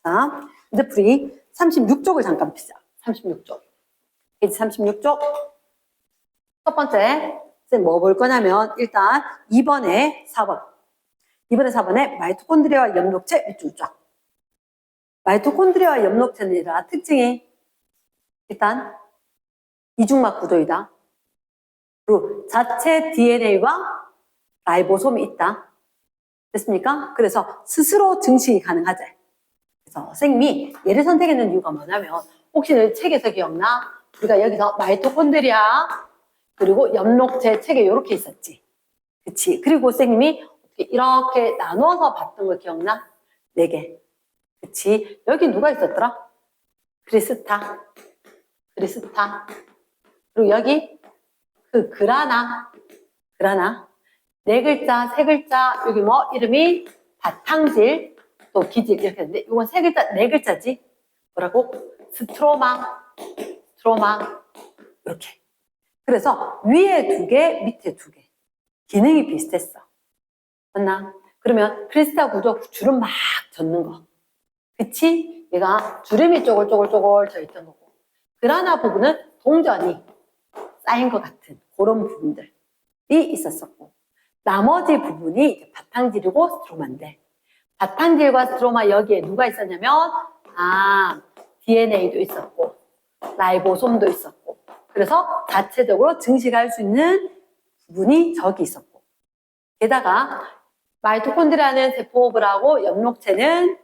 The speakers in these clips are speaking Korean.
자, 이제 우리 36쪽을 잠깐 펴자. 36쪽. 페이지 36쪽. 첫 번째, 뭐 볼 거냐면, 일단 2번에 4번. 2번에 4번에 마이토콘드리아와 엽록체 밑줄 쫙. 마이토콘드리아와 엽록체는 특징이 일단 이중막 구조이다. 그리고 자체 DNA와 라이보솜이 있다. 됐습니까? 그래서 스스로 증식이 가능하지. 그래서 선생님이 얘를 선택했는 이유가 뭐냐면 혹시 너 책에서 기억나? 우리가 여기서 마이토콘드리아 그리고 엽록체 책에 이렇게 있었지. 그치? 그리고 선생님이 이렇게 나눠서 봤던 거 기억나? 4개. 그치? 여기 누가 있었더라? 크리스타. 그리고 여기 그라나. 4글자, 3글자, 여기 뭐 이름이 바탕질, 또 기질 이렇게 했는데 이건 3글자, 4글자지. 뭐라고? 스트로마 이렇게. 그래서 위에 2개, 밑에 2개. 기능이 비슷했어. 맞나? 그러면 크리스탈 구조 주름 막 젖는 거. 그치? 얘가 주름이 쪼글쪼글 져 있던 거고. 그라나 부분은 동전이 쌓인 것 같은 그런 부분들이 있었었고. 나머지 부분이 바탕질이고 스트로마인데 바탕질과 스트로마 여기에 누가 있었냐면 DNA도 있었고 라이보솜도 있었고 그래서 자체적으로 증식할 수 있는 부분이 저기 있었고 게다가 마이토콘드리아는 세포호흡을 하고 엽록체는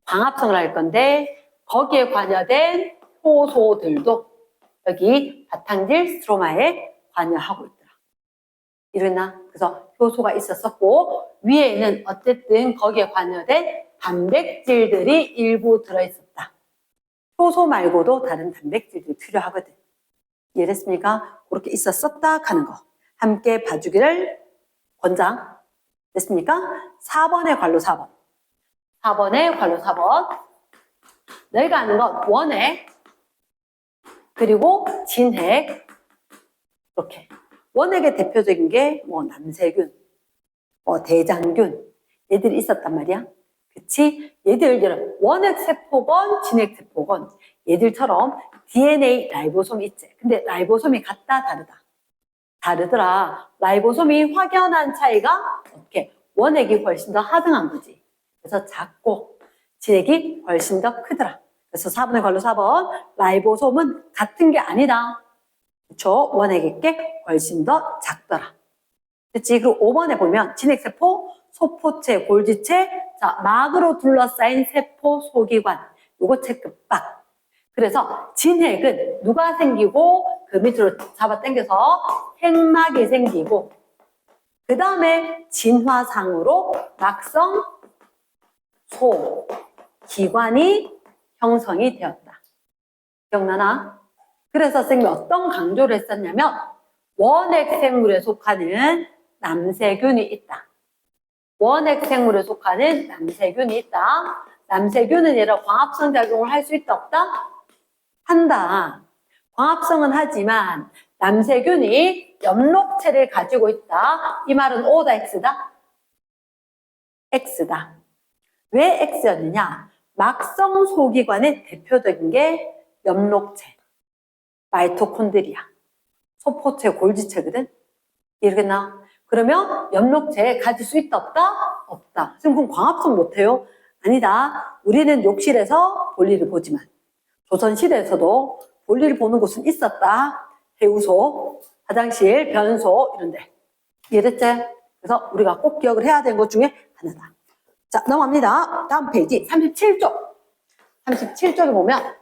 광합성을 할 건데 거기에 관여된 효소들도 여기 바탕질 스트로마에 관여하고 있더라. 이랬나? 그래서 효소가 있었었고 위에는 어쨌든 거기에 관여된 단백질들이 일부 들어있었다. 효소 말고도 다른 단백질들이 필요하거든. 이해됐습니까? 그렇게 있었었다 하는 거 함께 봐주기를 권장. 됐습니까? 4번의 관로 4번. 4번의 관로 4번. 너희가 아는 건 원액 그리고 진핵 이렇게. 원액의 대표적인 게 뭐 남세균, 뭐 대장균 얘들이 있었단 말이야. 그치? 얘들 원액 세포건 진핵 세포건 얘들처럼 DNA 라이보솜이 있지. 근데 라이보솜이 같다 다르다. 다르더라. 라이보솜이 확연한 차이가 어떻게? 원액이 훨씬 더 하등한 거지. 그래서 작고 진핵이 훨씬 더 크더라. 그래서 4번의 관로 4번 라이보솜은 같은 게 아니다. 그쵸? 원액에게 훨씬 더 작더라. 그치? 그리고 5번에 보면 진핵세포, 소포체, 골지체, 자, 막으로 둘러싸인 세포 소기관. 요거 체크 빡. 그래서 진핵은 누가 생기고 그 밑으로 잡아 당겨서 핵막이 생기고 그 다음에 진화상으로 막성 소기관이 형성이 되었다. 기억나나? 그래서 선생님이 어떤 강조를 했었냐면 원핵 생물에 속하는 남세균이 있다. 원핵 생물에 속하는 남세균이 있다. 남세균은 얘를 광합성 작용을 할 수 있다 없다? 한다. 광합성은 하지만 남세균이 엽록체를 가지고 있다. 이 말은 O다 X다? X다. 왜 X였느냐? 막성 소기관의 대표적인 게 엽록체. 마이토콘드리아, 소포체, 골지체거든? 이해겠나? 그러면 엽록체 가질 수 있다, 없다? 없다. 그럼 광합성 못해요? 아니다. 우리는 욕실에서 볼일을 보지만 조선시대에서도 볼일을 보는 곳은 있었다. 해우소, 화장실, 변소 이런데. 이해됐지? 그래서 우리가 꼭 기억을 해야 되는 것 중에 하나다. 자, 넘어갑니다. 다음 페이지 37쪽. 37쪽에 보면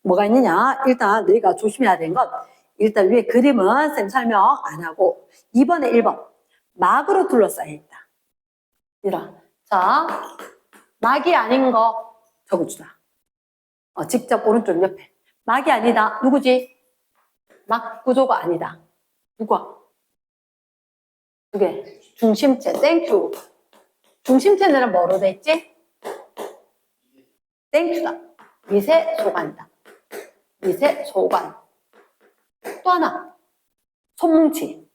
뭐가 있느냐? 일단 너희가 조심해야 되는 건 일단 위에 그림은 쌤 설명 안 하고 2번에 1번 막으로 둘러싸여 있다. 이런. 자, 막이 아닌 거 적어주자. 직접 오른쪽 옆에. 막이 아니다. 누구지? 막 구조가 아니다. 누가? 2개. 중심체. 땡큐. 중심체는 뭐로 돼 있지? 땡큐다. 미세 소관이다. 미세 소관. 또 하나. 솜뭉치.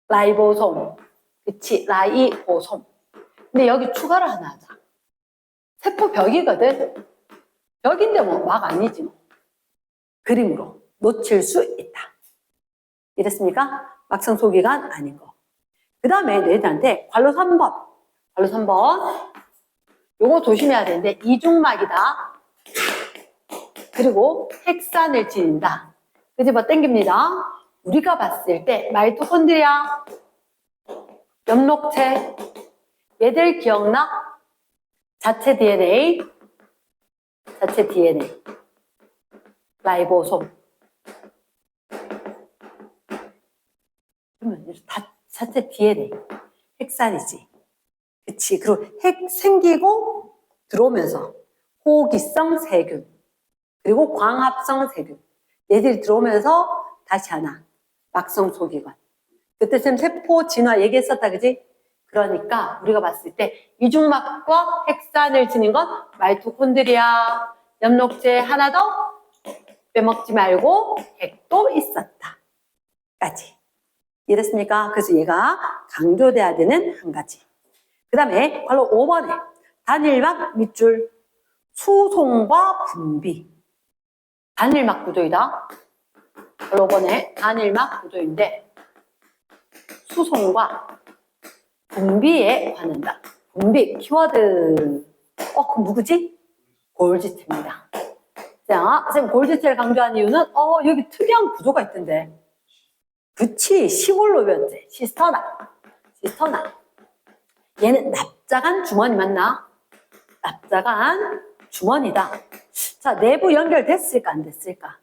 라이보솜. 그치? 라이보솜. 근데 여기 추가를 하나 하자. 세포 벽이거든. 벽인데 뭐 막 아니지 뭐. 그림으로 놓칠 수 있다. 이랬습니까? 막상 소기관 아닌 거. 그 다음에 너희들한테 관로 3번. 관로 3번. 요거 조심해야 되는데 이중막이다. 그리고 핵산을 지닌다. 그지 뭐 땡깁니다. 우리가 봤을 때 마이토콘드리아, 엽록체, 얘들 기억나? 자체 DNA, 라이보솜. 그러면 다 자체 DNA, 핵산이지. 그치. 그리고 핵 생기고 들어오면서 호기성 세균, 그리고 광합성 세균. 얘들이 들어오면서 다시 하나, 막성 소기관. 그때 쌤 세포 진화 얘기했었다, 그지? 그러니까 우리가 봤을 때 이중막과 핵산을 지닌 건 마이토콘드리아, 엽록체 하나 더 빼먹지 말고 핵도 있었다. 까지. 이랬습니까? 그래서 얘가 강조돼야 되는 한 가지. 그 다음에 바로 5번에 단일막 밑줄 수송과 분비. 단일막 구조이다. 바로 5번에 단일막 구조인데 수송과 분비에 관한다. 분비 키워드. 그럼 누구지? 골지체입니다. 자, 선생님 골지체를 강조한 이유는 여기 특이한 구조가 있던데. 그치, 시골로 배웠지. 시스터나. 얘는 납작한 주머니 맞나? 납작한 주머니다. 자, 내부 연결됐을까 안 됐을까?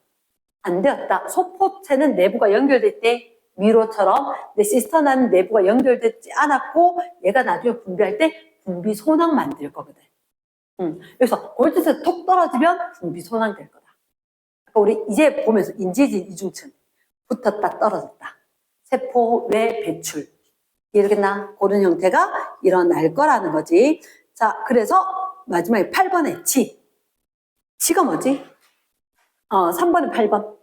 안 되었다. 소포체는 내부가 연결될 때 미로처럼 내 시스터나는 내부가 연결되지 않았고 얘가 나중에 분비할 때 분비 소낭 만들 거거든. 여기서 골지체 톡 떨어지면 분비 소낭 될 거다. 그러니까 우리 이제 보면서 인지진 이중층 붙었다 떨어졌다. 세포 외 배출. 이러겠나? 그런 형태가 일어날 거라는 거지. 자, 그래서 마지막에 8번에 치가 뭐지? 3번에 8번.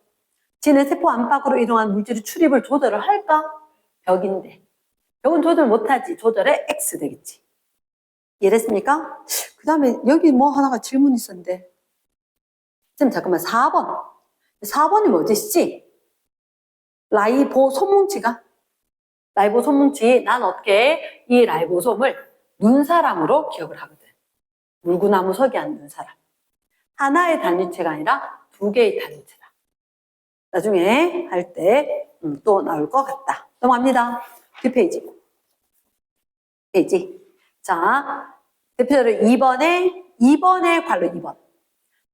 지는 세포 안팎으로 이동한 물질의 출입을 조절을 할까? 벽인데. 벽은 조절 못하지. 조절에 X 되겠지. 이해됐습니까? 그 다음에 여기 뭐 하나가 질문이 있었는데. 쌤 잠깐만 4번. 4번이 뭐지? C. 라이보솜뭉치가? 라이보솜뭉치. 난 어떻게 이 라이보솜을 눈사람으로 기억을 하거든. 물구나무 서기 한 눈사람. 하나의 단위체가 아니라 2개의 단위체다. 나중에 할 때 또 나올 것 같다. 넘어갑니다. 뒷페이지. 자, 대표적으로 2번의 관로 2번.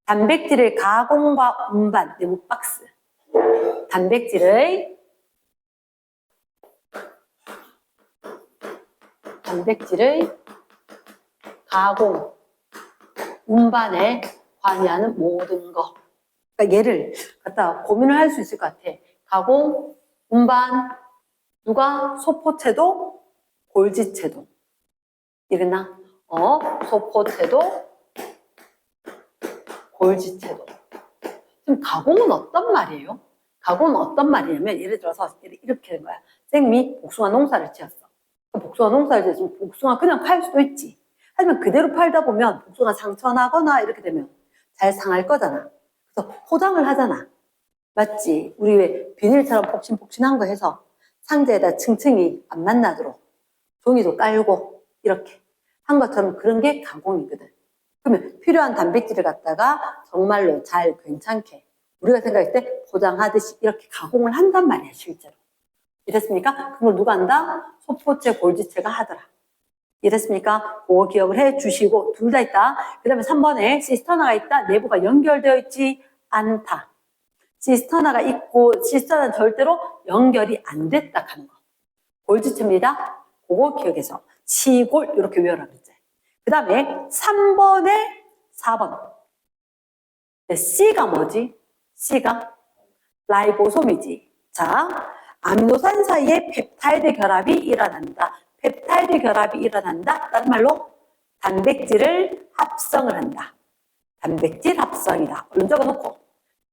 단백질의 가공과 운반, 내부 박스. 단백질의 가공, 운반에 관여하는 모든 거. 그러니까 얘를 갖다 고민을 할 수 있을 것 같아. 가공, 운반, 누가? 소포체도, 골지체도. 이랬나? 소포체도, 골지체도. 지금 가공은 어떤 말이에요? 가공은 어떤 말이냐면 예를 들어서 이렇게 된 거야. 생미 복숭아 농사를 지었어. 복숭아 농사를 지었으면 복숭아 그냥 팔 수도 있지. 하지만 그대로 팔다 보면 복숭아 상처나거나 이렇게 되면 잘 상할 거잖아. 그래서 포장을 하잖아. 맞지? 우리 왜 비닐처럼 폭신폭신한 거 해서 상자에다 층층이 안 만나도록 종이도 깔고 이렇게 한 것처럼 그런 게 가공이거든. 그러면 필요한 단백질을 갖다가 정말로 잘 괜찮게 우리가 생각할 때 포장하듯이 이렇게 가공을 한단 말이야, 실제로. 이랬습니까? 그걸 누가 한다? 소포체, 골지체가 하더라. 이랬습니까? 그거 기억을 해 주시고, 둘 다 있다. 그 다음에 3번에 시스터나가 있다. 내부가 연결되어 있지 않다. 시스터나가 있고, 시스터나는 절대로 연결이 안 됐다 하는 거. 골지체입니다. 그거 기억해서. 치골, 이렇게 외워라 그랬지. 그 다음에 3번에 4번. C가 뭐지? C가 라이보솜이지. 자, 아미노산 사이에 펩타이드 결합이 일어난다. 펩타이드 결합이 일어난다. 다른 말로 단백질을 합성을 한다. 단백질 합성이다. 얼른 적어놓고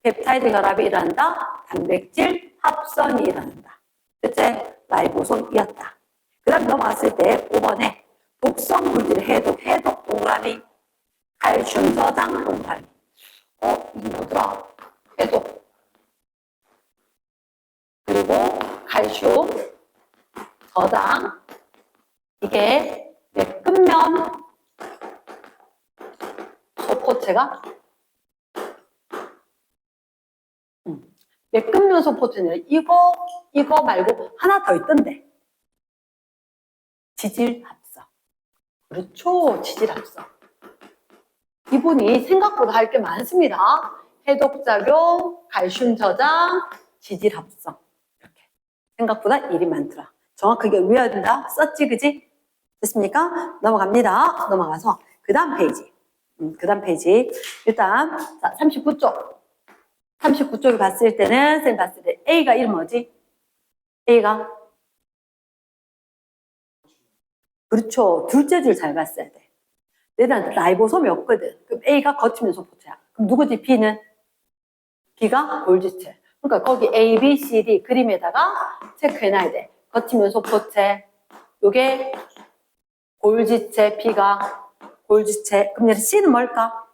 펩타이드 결합이 일어난다. 단백질 합성이 일어난다. 첫째 라이보솜이었다. 그 다음 넘어갔을 때 5번에 독성 물질 해독 동그라미. 칼슘 저장 동탈. 이게 뭐더라? 해독. 그리고 칼슘 저장. 이게 끝면 소포체가 매끈면 소포체는 이거 말고 하나 더 있던데. 지질합성. 그렇죠. 지질합성. 이분이 생각보다 할 게 많습니다. 해독작용, 칼슘 저장, 지질합성. 이렇게. 생각보다 일이 많더라. 정확하게 외워야 된다. 썼지, 그지? 됐습니까? 넘어갑니다. 넘어가서 그 다음 페이지. 그 다음 페이지. 일단, 자, 39쪽. 39쪽을 봤을 때는, 선생님 봤을 때, A가 이름 뭐지? A가? 그렇죠. 둘째 줄 잘 봤어야 돼. 얘는 라이보솜이 없거든. 그럼 A가 거치면 소포체야. 그럼 누구지? B는? B가 골지체. 그러니까 거기 A, B, C, D 그림에다가 체크해놔야 돼. 거치면 소포체. 요게 골지체, B가 골지체. 그럼 얘는 C는 뭘까?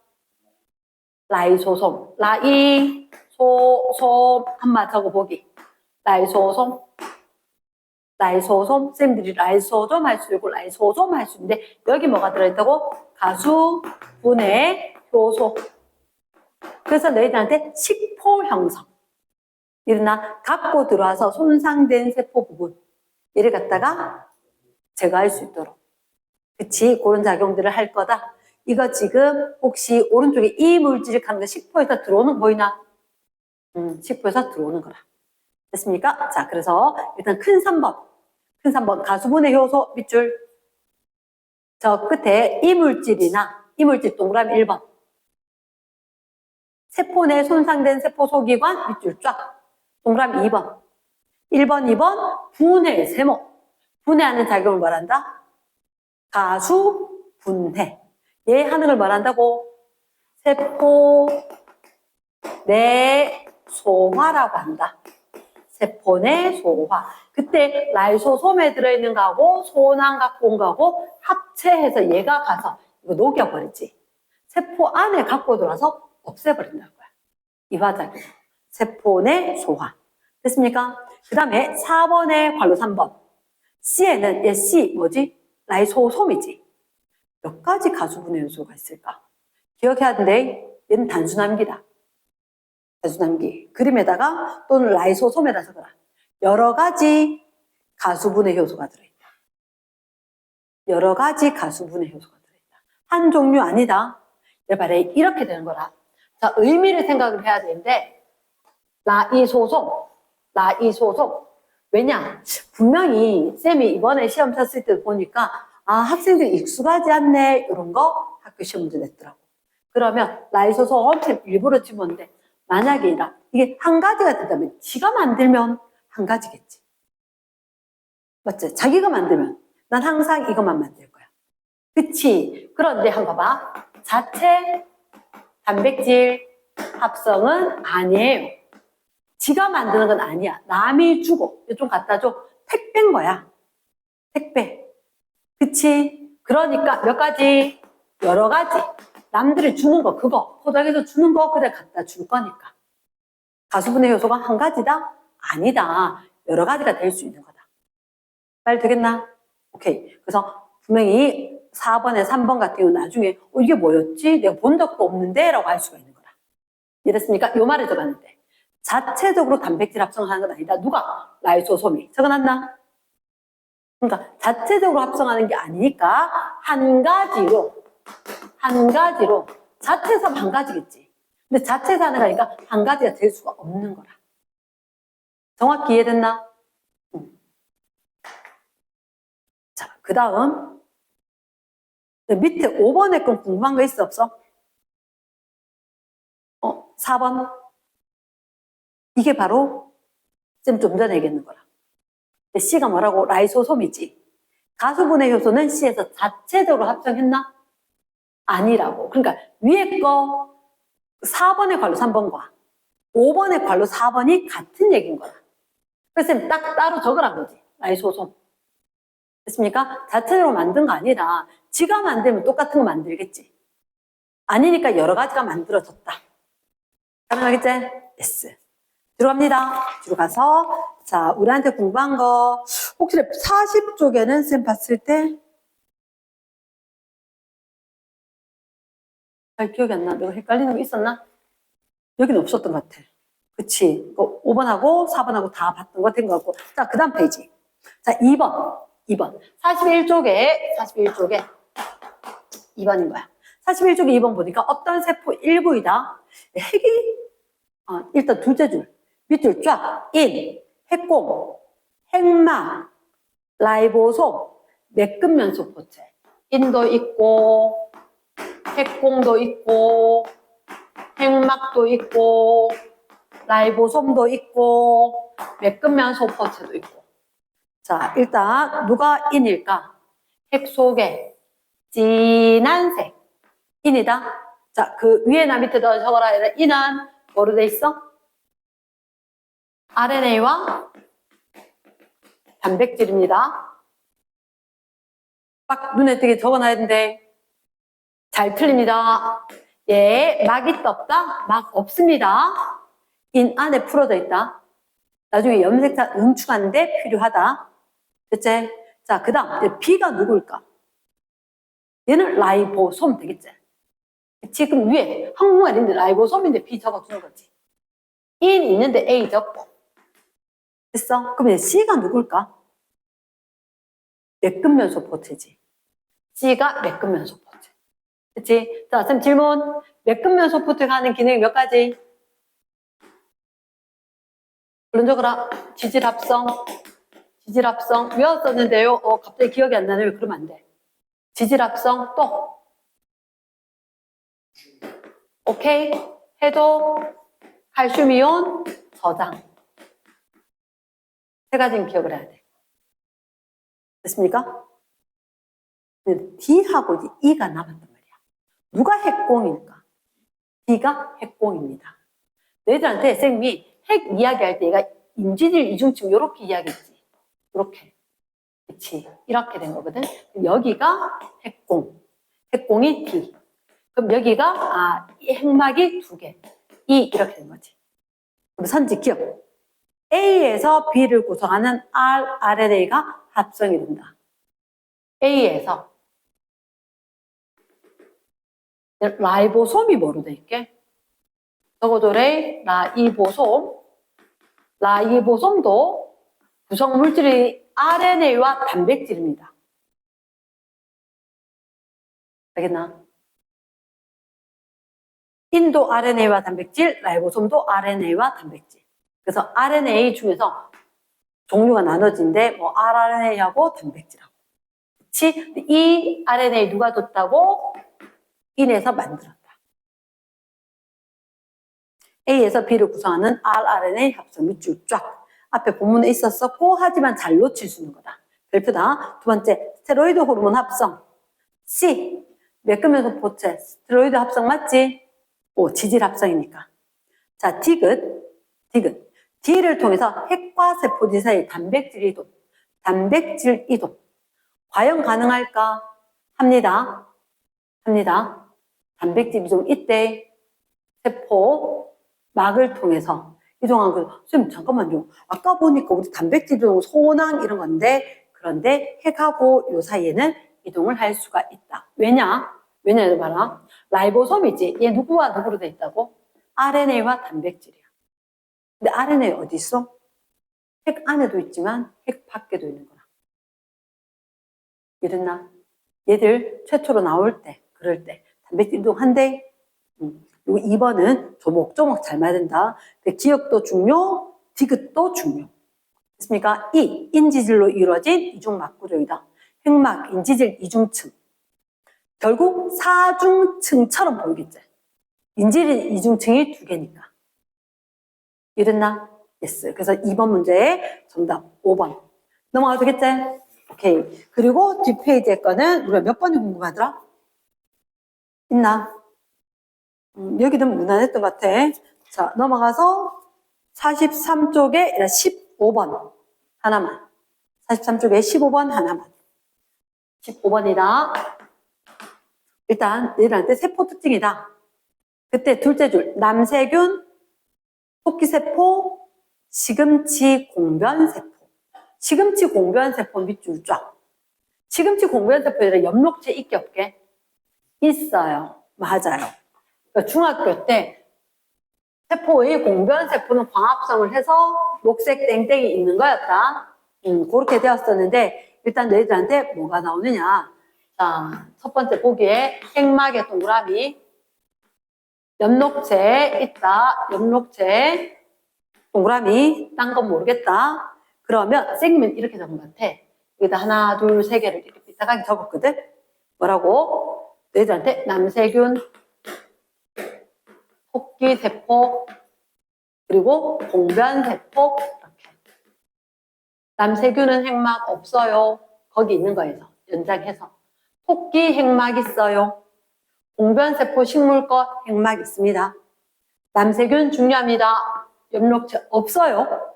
라이소솜. 라이, 솜. 한마 적어보기. 라이소솜. 라이소솜. 쌤들이 라이소솜 할 수 있고 라이소솜 할 수 있는데 여기 뭐가 들어있다고? 가수, 분해, 효소. 그래서 너희들한테 식포 형성. 일어나 갖고 들어와서 손상된 세포 부분. 얘를 갖다가 제거할 수 있도록. 그치? 그런 작용들을 할 거다. 이거 지금 혹시 오른쪽에 이 물질을 가는 거 식포에서 들어오는 거 보이나? 식포에서 들어오는 거라. 됐습니까? 자, 그래서 일단 큰 3번. 큰 3번 가수분해 효소 밑줄. 저 끝에 이물질이나 이물질 동그라미 1번. 세포 내 손상된 세포 소기관 밑줄 쫙. 동그라미 2번. 1번, 2번 분해 세모. 분해하는 작용을 말한다? 가수 분해. 얘 하는 걸 말한다고? 세포 내 소화라고 한다. 세포 내 소화. 그때 라이소솜에 들어있는 거하고 소낭 갖고 온 거하고 합체해서 얘가 가서 이거 녹여버리지. 세포 안에 갖고 들어와서 없애버린다는 거야. 이화작용. 세포 내 소화. 됐습니까? 그 다음에 4번의 괄호 3번. C에는 얘 C 뭐지? 라이소솜이지. 몇 가지 가수분해 요소가 있을까? 기억해야 되는데 얘는 단순함기다. 단순함기. 그림에다가 또는 라이소솜에다 적어라. 여러 가지 가수분해 효소가 들어있다. 여러 가지 가수분해 효소가 들어있다. 한 종류 아니다. 이렇게 되는 거라. 자, 의미를 생각을 해야 되는데 라이소솜. 왜냐? 분명히 쌤이 이번에 시험 쳤을 때 보니까 학생들이 익숙하지 않네 이런 거 학교 시험 문제 냈더라고. 그러면 라이소솜 일부러 집었는데 만약에 이게 한 가지가 된다면 지가 만들면 한 가지겠지. 맞지? 자기가 만들면 난 항상 이것만 만들 거야. 그치? 그런데 한번 봐봐. 자체 단백질 합성은 아니에요. 지가 만드는 건 아니야. 남이 주고 좀 갖다 줘. 택배인 거야. 택배. 그치? 그러니까 몇 가지? 여러 가지. 남들이 주는 거 그거. 포장해서 주는 거 그래 갖다 줄 거니까. 가수분해 효소가 한 가지다? 아니다. 여러 가지가 될 수 있는 거다. 말 되겠나? 오케이. 그래서 분명히 4번에 3번 같은 경우 나중에 이게 뭐였지? 내가 본 적도 없는데? 라고 할 수가 있는 거다. 이랬습니까? 요 말을 적었는데 자체적으로 단백질 합성하는 건 아니다. 누가? 라이소솜이. 적어놨나? 그러니까 자체적으로 합성하는 게 아니니까 한 가지로 자체에서 한 가지겠지. 근데 자체에서 하는 거니까 한 가지가 될 수가 없는 거라. 정확히 이해됐나? 자, 그 다음 밑에 5번에 건 궁금한 거 있어 없어? 4번 이게 바로 쌤 좀 전에 얘기했는 거라. C가 뭐라고? 라이소솜이지. 가수분해 효소는 C에서 자체적으로 합성했나? 아니라고. 그러니까 위에 거 4번의 괄호 3번과 5번의 괄호 4번이 같은 얘기인 거라. 그래서 쌤 딱 따로 적으란 거지. 라이소솜. 됐습니까? 자체적으로 만든 거 아니라 지가 만들면 똑같은 거 만들겠지. 아니니까 여러 가지가 만들어졌다. 가능하겠지? yes. 들어갑니다. 뒤로 가서 자 우리한테 궁금한 거 혹시 40쪽에는 쌤 봤을 때 잘 기억이 안 나. 내가 헷갈리는 거 있었나? 여기는 없었던 것 같아. 그치? 5번하고 4번하고 다 봤던 거 된 것 같고. 자, 그 다음 페이지. 자, 2번. 41쪽에 2번인 거야. 41쪽에 2번 보니까 어떤 세포 일부이다. 핵이, 일단 둘째 줄. 밑줄 쫙, 핵공, 핵막, 라이보솜, 매끈면소포체. 인도 있고, 핵공도 있고, 핵막도 있고, 라이보솜도 있고, 매끈면소포체도 있고. 자, 일단 누가 인일까? 핵 속에 진한 색. 인이다. 자, 그 위에나 밑에다 적어라. 인은 뭐로 돼 있어? RNA와 단백질입니다. 딱 눈에 띄게 적어놔야 되는데 잘 틀립니다. 예, 막이 떴다? 막 없습니다. 인 안에 풀어져 있다. 나중에 염색자 응축하는데 필요하다. 됐지? 자, 그 다음 B가 누굴까? 얘는 라이보솜 되겠지? 지금 위에 한국말인데 라이보솜인데 B 적어주는 거지. 인 있는데 A 적고. 됐어? 그럼 이제 C가 누굴까? 매끈면소포체지. C가 매끈면소포체. 그치? 자, 쌤 질문. 매끈면소포체가 하는 기능이 몇 가지? 물론 적어라. 지질합성. 외웠었는데요. 갑자기 기억이 안 나네요. 그러면 안 돼. 지질합성 또. 오케이? 해도 칼슘이온 저장. 세 가지는 기억을 해야 돼. 됐습니까? D하고 E가 남았단 말이야. 누가 핵공일까? D가 핵공입니다. 너희들한테 쌤이 핵 이야기할 때 얘가 인지질 이중증 이렇게 이야기했지. 이렇게. 그치? 이렇게 된 거거든. 여기가 핵공. 핵공이 D. 그럼 여기가 핵막이 2개. E 이렇게 된 거지. 그럼 선지 기억. A에서 B를 구성하는 RNA가 합성이 된다. A에서 라이보솜이 뭐로 돼 있게? 적어도래 라이보솜도 구성 물질이 RNA와 단백질입니다. 알겠나? 인도 RNA와 단백질, 라이보솜도 RNA와 단백질. 그래서 RNA 중에서 종류가 나눠진데 뭐 rRNA하고 단백질하고. 그치? 이 RNA 누가 뒀다고? 인에서 만들었다. A에서 B를 구성하는 rRNA 합성 밑줄 쫙. 앞에 본문에 있었었고 하지만 잘 놓칠 수 있는 거다. 별표다. 두 번째, 스테로이드 호르몬 합성. C, 매끈면소포체. 스테로이드 합성 맞지? 지질 합성이니까. 자, 디귿. D를 통해서 핵과 세포지 사이 단백질 이동. 과연 가능할까? 합니다. 단백질 이동 이때 세포 막을 통해서 이동한 거. 쌤 잠깐만요. 아까 보니까 우리 단백질 이동 소낭 이런 건데 그런데 핵하고 요 사이에는 이동을 할 수가 있다. 왜냐면 봐라. 라이보솜이지. 얘 누구와 누구로 돼 있다고? RNA와 단백질이야. 근데 RNA 어디 있어? 핵 안에도 있지만 핵 밖에도 있는 거야. 이랬나? 얘들 최초로 나올 때, 그럴 때 단백질 이동한대. 그리고 2번은 조목조목 잘 맞는다. 기억도 중요, 디귿도 중요. 됐습니까? 인지질로 이루어진 이중막구조이다. 핵막, 인지질 이중층. 결국 사중층처럼 보이겠지. 인지질 이중층이 2개니까. 이랬나? yes. 그래서 2번 문제의 정답 5번. 넘어가도 되겠지? 오케이. 그리고 뒷페이지에 거는 우리가 몇 번이 궁금하더라? 있나? 여기도 무난했던 것 같아. 자, 넘어가서 43쪽에 15번 하나만. 43쪽에 15번 하나만. 15번이다. 일단 얘들한테 세포 특징이다. 그때 둘째 줄 남세균, 토끼세포, 시금치 공변세포. 시금치 공변세포 밑줄 쫙. 시금치 공변세포에 엽록체 있게 없게? 있어요. 맞아요. 그러니까 중학교 때 세포의 공변세포는 광합성을 해서 녹색 땡땡이 있는 거였다. 그렇게 되었었는데 일단 너희들한테 뭐가 나오느냐. 자, 첫 번째 보기에 핵막의 동그라미 엽록체 있다. 엽록체 동그라미 딴 건 모르겠다. 그러면 선생님은 이렇게 적은 것 같아. 여기다 하나, 둘, 세 개를 이렇게 삐딱하게 적었거든. 뭐라고? 너희들한테 남세균, 토끼세포, 그리고 공변세포 이렇게. 남세균은 핵막 없어요. 거기 있는 거에서 연장해서. 토끼 핵막 있어요. 공변세포 식물거 핵막 있습니다. 남세균 중요합니다. 엽록체 없어요.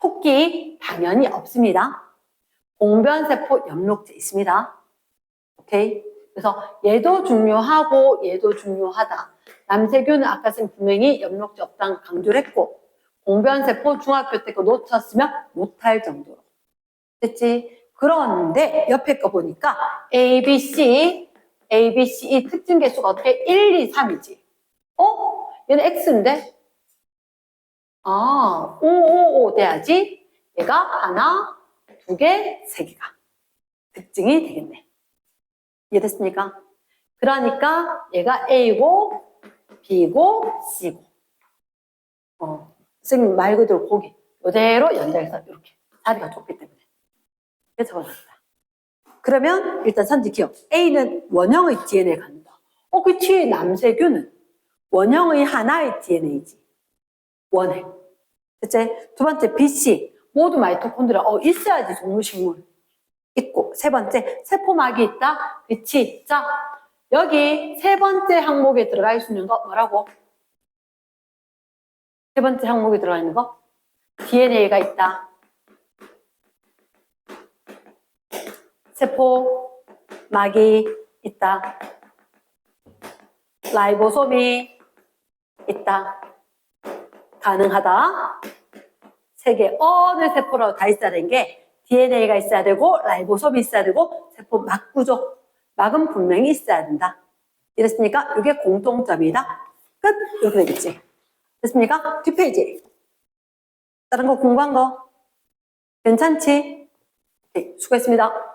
토끼 당연히 없습니다. 공변세포 엽록체 있습니다. 오케이? 그래서 얘도 중요하고 얘도 중요하다. 남세균은 아까 쌤 분명히 엽록체 없다는 강조를 했고 공변세포 중학교 때 거 놓쳤으면 못할 정도로. 됐지? 그런데 옆에 거 보니까 A, B, C 이 특징 개수가 어떻게 1, 2, 3이지? 얘는 X인데? 5, 5, 5 돼야지 얘가 하나, 두 개, 세 개가 특징이 되겠네. 이해됐습니까? 그러니까 얘가 A고 B고 C고 선생님 말 그대로 고기 이대로 연장해서 이렇게 자리가 좁기 때문에 그래서 적어놨다. 그러면 일단 선지 기억. A는 원형의 DNA에 갖는다. 그치. 남세균은 원형의 하나의 DNA지. 원행. 그치? 두 번째 B, C 모두 마이토콘드리아 있어야지 동물식물. 있고 세 번째 세포막이 있다. 그치. 자 여기 세 번째 항목에 들어가 있는 거 뭐라고? 세 번째 항목에 들어가 있는 거 DNA가 있다. 세포막이 있다. 라이보솜이 있다. 가능하다. 세 개 어느 세포라도 다 있어야 되는 게 DNA가 있어야 되고 라이보솜이 있어야 되고 세포막 구조 막은 분명히 있어야 된다. 이랬으니까 이게 공통점이다. 끝. 이렇게 되겠지. 됐습니까? 뒷페이지. 다른 거 공부한 거 괜찮지? 네, 수고했습니다.